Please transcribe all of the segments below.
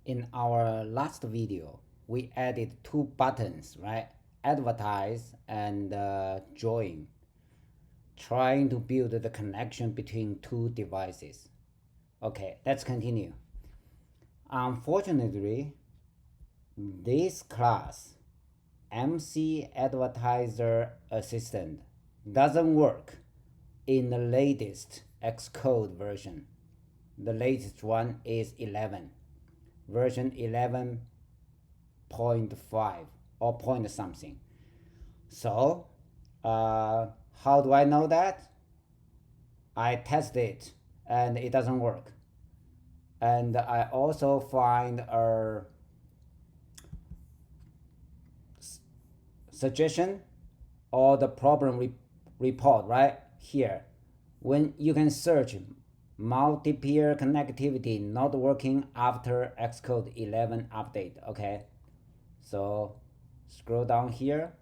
In our last video, we added two buttons, right? Advertise and join, trying to build the connection between two devices. Okay, let's continue. Unfortunately, this class, MCAdvertiserAssistant, doesn't work in the latest Xcode version. The latest one is 11. Version 11.5 or point something. So, how do I know that? I test it and it doesn't work. And I also find a suggestion or the problem report right here. When you can search multi-peer connectivity not working after Xcode 11 update. Okay, so scroll down here.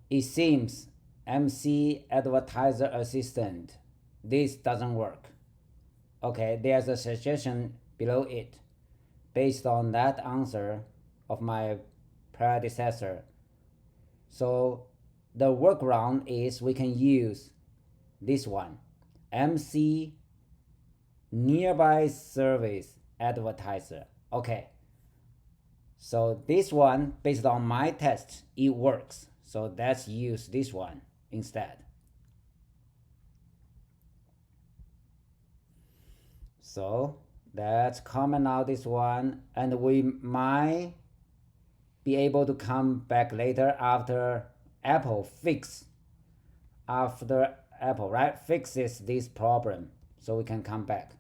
It seems MCAdvertiserAssistant, this doesn't work. Okay, there's a suggestion below it based on that answer of my predecessor. So the workaround is we can use this one, MCNearbyServiceAdvertiser. Okay, so this one, based on my test, it works. So let's use this one instead. So let's comment out this one, and we might be able to come back later after Apple fixes this problem, so we can come back.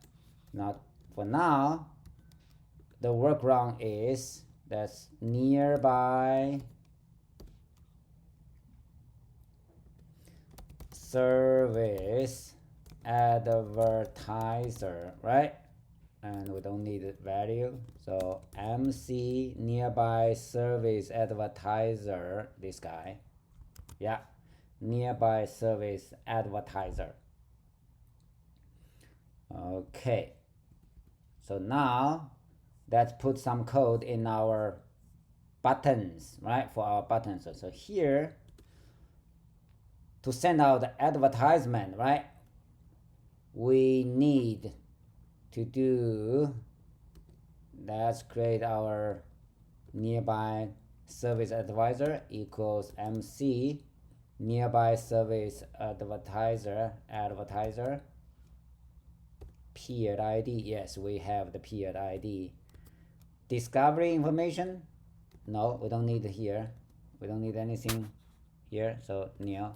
Now, for now, the workaround is that's nearby service advertiser, right? And we don't need value, so MC nearby service advertiser, this guy, yeah, nearby service advertiser. Okay, so now let's put some code in our buttons, right? For our buttons. So here, to send out the advertisement, right, we need to do, let's create our nearby service advisor equals MC nearby service advertiser peered ID. Yes, we have the peered ID. Discovery information, no, we don't need it here. We don't need anything here. So new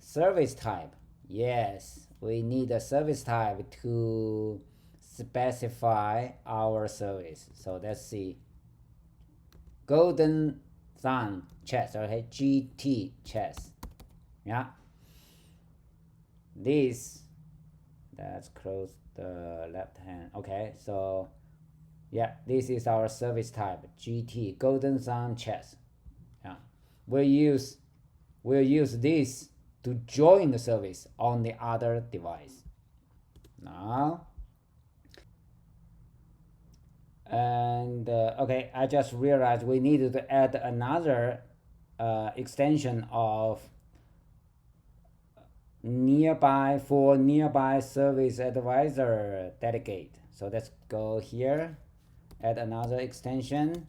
service type, yes, we need a service type to specify our service. So let's see, golden sun chess, okay, GT chess, yeah. This, let's close the left hand. Okay, so yeah, this is our service type, GT, golden sun chess. Yeah, we'll use this to join the service on the other device. Now, and okay, I just realized we needed to add another extension of nearby for nearby service advisor delegate. So let's go here, add another extension.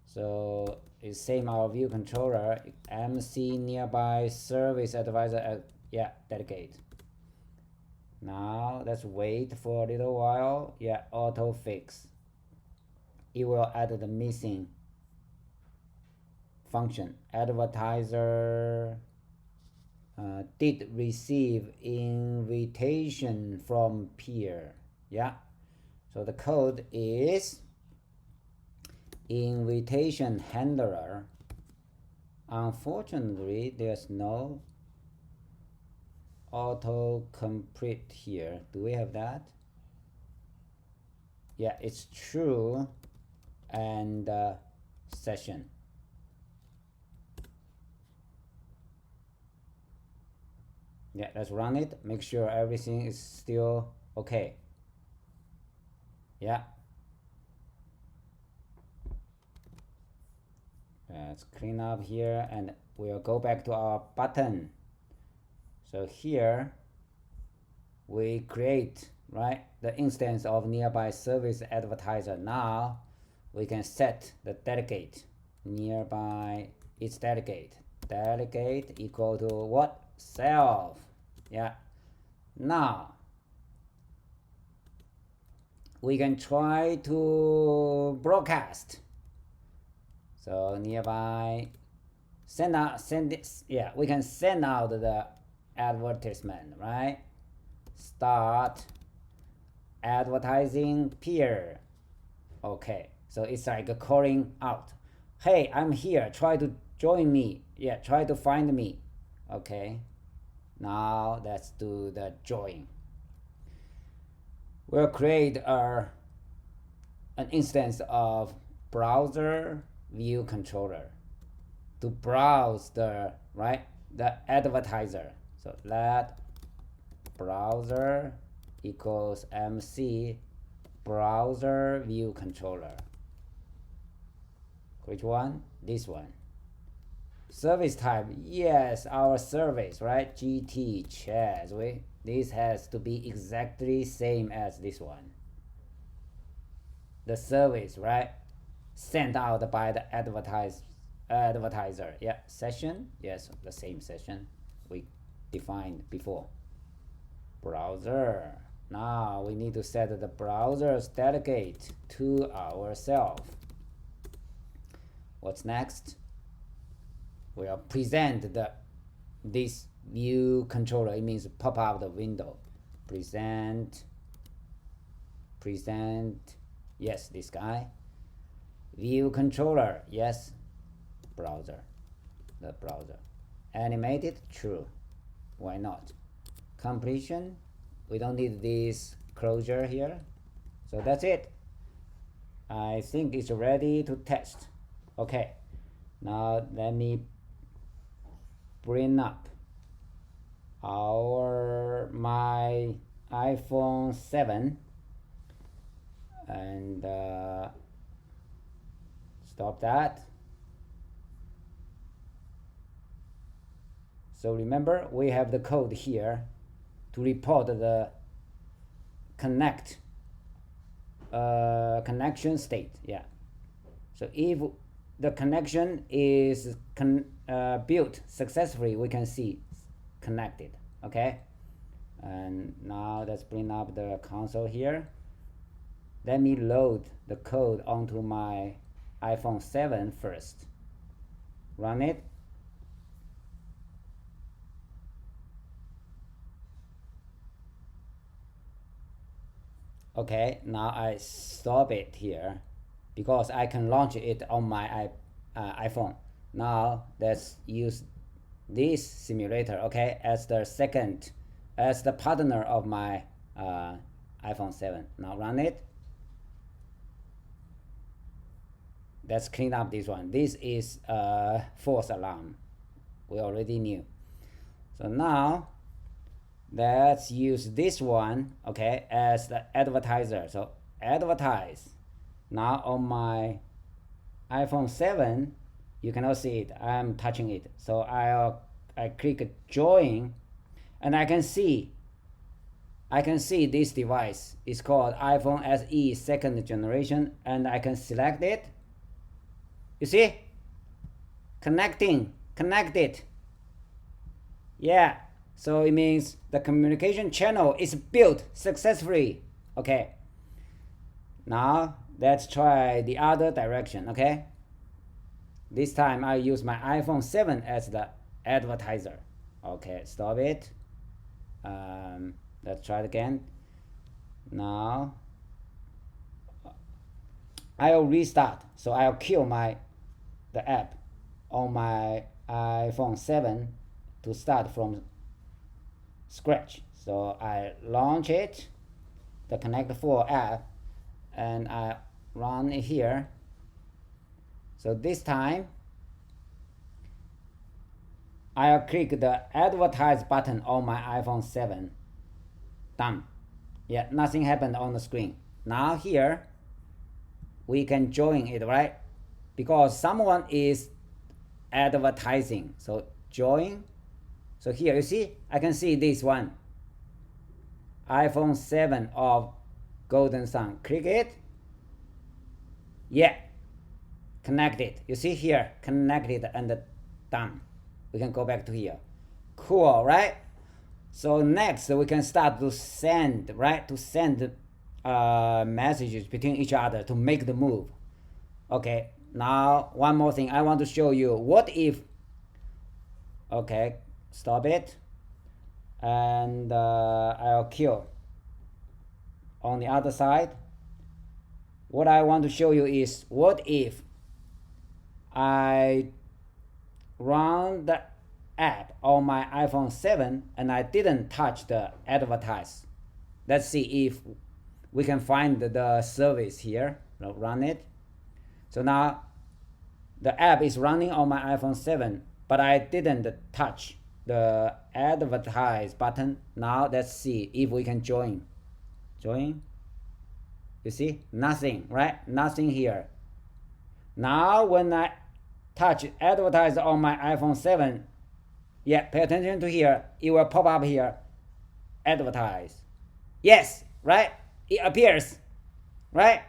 So it's same our view controller, MC nearby service advisor, yeah, delegate. Now let's wait for a little while. Yeah, auto fix. It will add the missing function. Advertiser did receive invitation from peer. Yeah, so the code is invitation handler. Unfortunately, there's no autocomplete here. Do we have that? Yeah, it's true and session. Yeah, let's run it. Make sure everything is still okay. Yeah, Let's clean up here and we'll go back to our button. So here we create, right, the instance of NearbyServiceAdvertiser. Now we can set the delegate. Nearby is delegate. Delegate equal to what? Self. Yeah. Now we can try to broadcast. So nearby send this. Yeah, we can send out the advertisement, right? Start advertising peer. Okay, so it's like a calling out. Hey, I'm here. Try to join me. Yeah, try to find me. Okay. Now let's do the join. We'll create an instance of browser view controller to browse the advertiser. So let browser equals MC browser view controller. Which one? This one. Service type, yes, our service, right? GT chess. This has to be exactly same as this one. The service, right? Sent out by the advertiser. Yeah, session, yes, the same session we defined before. Browser. Now we need to set the browser's delegate to ourselves. What's next? We'll present this view controller. It means pop up the window. Present. Yes, this guy. View controller. Yes. Browser. The browser. Animated. True. Why not? Completion. We don't need this closure here. So that's it. I think it's ready to test. Okay. Now let me bring up my iPhone 7 and stop that. So remember, we have the code here to report the connection state. Yeah. So if the connection is built successfully, we can see connected. Okay. And now let's bring up the console here. Let me load the code onto my iPhone 7 first. Run it. Okay, now I stop it here because I can launch it on my iPhone. Now let's use this simulator, okay, as the partner of my iPhone 7. Now run it. Let's clean up this one. This is a false alarm. We already knew. So now let's use this one, okay, as the advertiser. So advertise. Now on my iPhone 7, you cannot see it. I'm touching it. So I click join, and I can see this device is called iPhone SE 2nd generation, and I can select it. You see? Connected. Yeah. So it means the communication channel is built successfully. Okay. Now let's try the other direction. Okay. This time I use my iPhone 7 as the advertiser. Okay, stop it. Let's try it again. Now I'll restart. So I'll kill the app on my iPhone 7 to start from scratch. So I launch it, the Connect4 app, and I run it here. So this time I'll click the advertise button on my iPhone 7. Done. Yeah, nothing happened on the screen. Now here we can join it, right? Because someone is advertising. So join. So here you see, I can see this one. iPhone 7 of golden sun. Click it. Yeah. Connected. You see here, connected and done. We can go back to here. Cool, right? So next we can start to send, right? To send messages between each other to make the move. Okay, now one more thing I want to show you. What if, okay, stop it, and I'll kill. On the other side, what I want to show you is, what if I run the app on my iPhone 7 and I didn't touch the advertise. Let's see if we can find the service here. Run it. So now the app is running on my iPhone 7, but I didn't touch the advertise button. Now let's see if we can join. Join. You see, nothing, right? Nothing here. Now when I touch advertise on my iPhone 7, yeah, pay attention to here. It will pop up here. Advertise. Yes, right? It appears, right?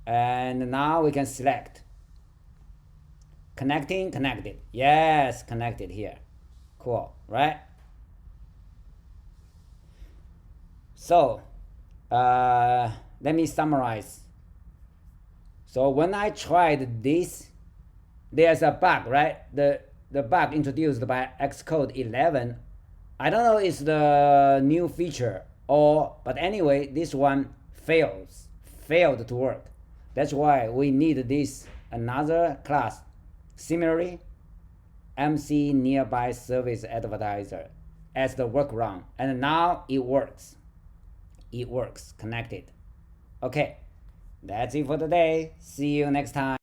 And now we can select. Connecting, connected. Yes, connected here. Cool, right? So, let me summarize. So when I tried this, there's a bug, right? The bug introduced by Xcode 11. I don't know if it's the new feature but anyway, this one failed to work. That's why we need this another class. Similarly, MCNearbyServiceAdvertiser as the workaround, and now it works. It works, connected. Okay, that's it for today. See you next time.